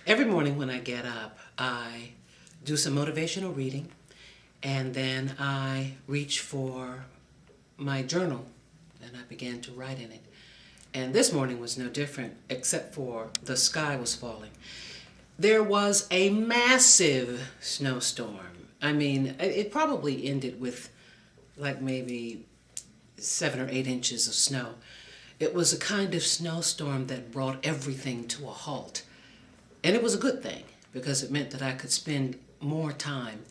Every morning when I get up, I do some motivational reading, and then I reach for my journal and I began to write in it. And this morning was no different, except for the sky was falling. There was a massive snowstorm. I mean, it probably ended with like maybe 7 or 8 inches of snow. It was a kind of snowstorm that brought everything to a halt. And it was a good thing because it meant that I could spend more time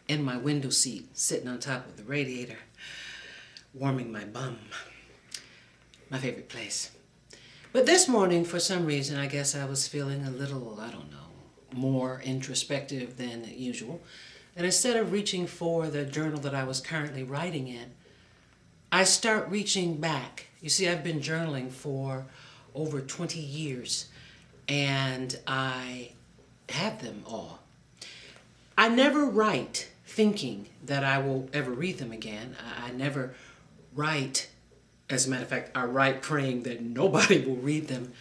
in my window seat, sitting on top of the radiator, warming my bum. My favorite place. But this morning, for some reason, I guess I was feeling a little, I don't know, more introspective than usual. And instead of reaching for the journal that I was currently writing in, I start reaching back. You see, I've been journaling for over 20 years, and I have them all. I never write thinking that I will ever read them again. I never write, as a matter of fact, I write praying that nobody will read them.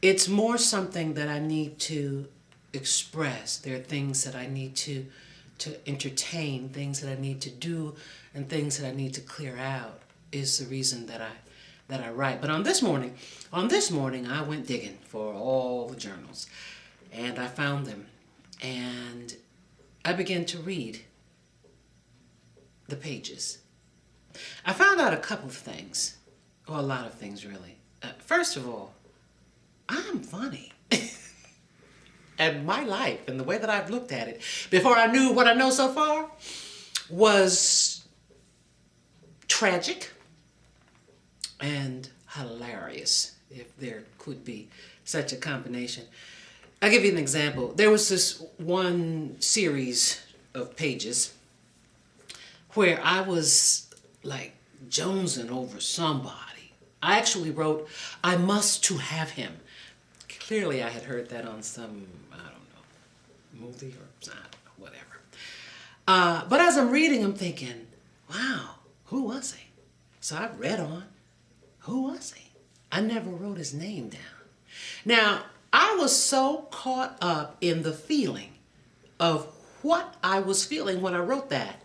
It's more something that I need to express. There are things that I need to entertain, things that I need to do, and things that I need to clear out is the reason that I write. But on this morning, I went digging for all the journals, and I found them, and I began to read the pages. I found out a couple of things, or a lot of things really. First of all, I'm funny. And my life and the way that I've looked at it, before I knew what I know so far, was tragic and hilarious, if there could be such a combination. I'll give you an example. There was this one series of pages where I was like jonesing over somebody. I actually wrote, "I must to have him." Clearly I had heard that on some, I don't know, movie or I don't know, whatever. But as I'm reading, I'm thinking, wow, who was he? So I read on. Who was he? I never wrote his name down. Now, I was so caught up in the feeling of what I was feeling when I wrote that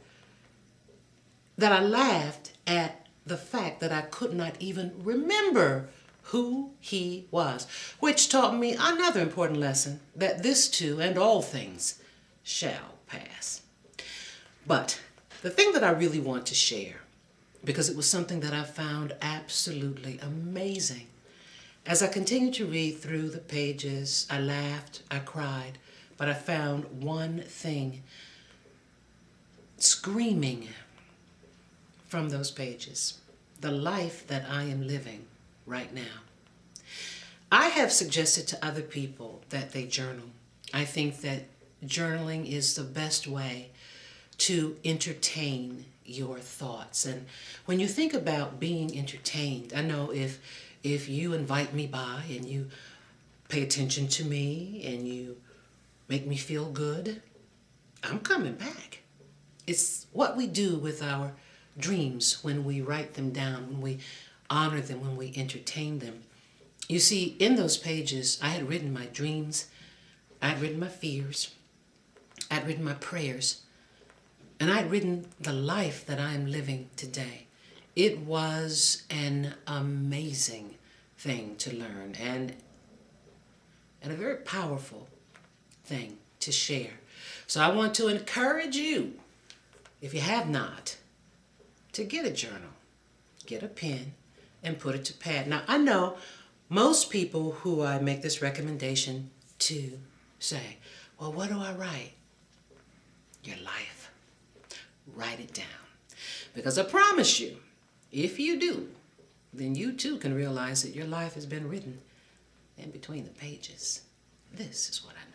I laughed at the fact that I could not even remember who he was, which taught me another important lesson, that this too and all things shall pass. But the thing that I really want to share, because it was something that I found absolutely amazing. As I continued to read through the pages, I laughed, I cried, but I found one thing screaming from those pages: the life that I am living right now. I have suggested to other people that they journal. I think that journaling is the best way to entertain your thoughts. And when you think about being entertained, I know if you invite me by and you pay attention to me and you make me feel good, I'm coming back. It's what we do with our dreams when we write them down, when we honor them, when we entertain them. You see, in those pages, I had written my dreams, I had written my fears, I had written my prayers, and I had written the life that I am living today. It was an amazing thing to learn and a very powerful thing to share. So I want to encourage you, if you have not, to get a journal, get a pen, and put it to pad. Now, I know most people who I make this recommendation to say, well, what do I write? Your life. Write it down. Because I promise you, if you do, then you too can realize that your life has been written in between the pages. This is what I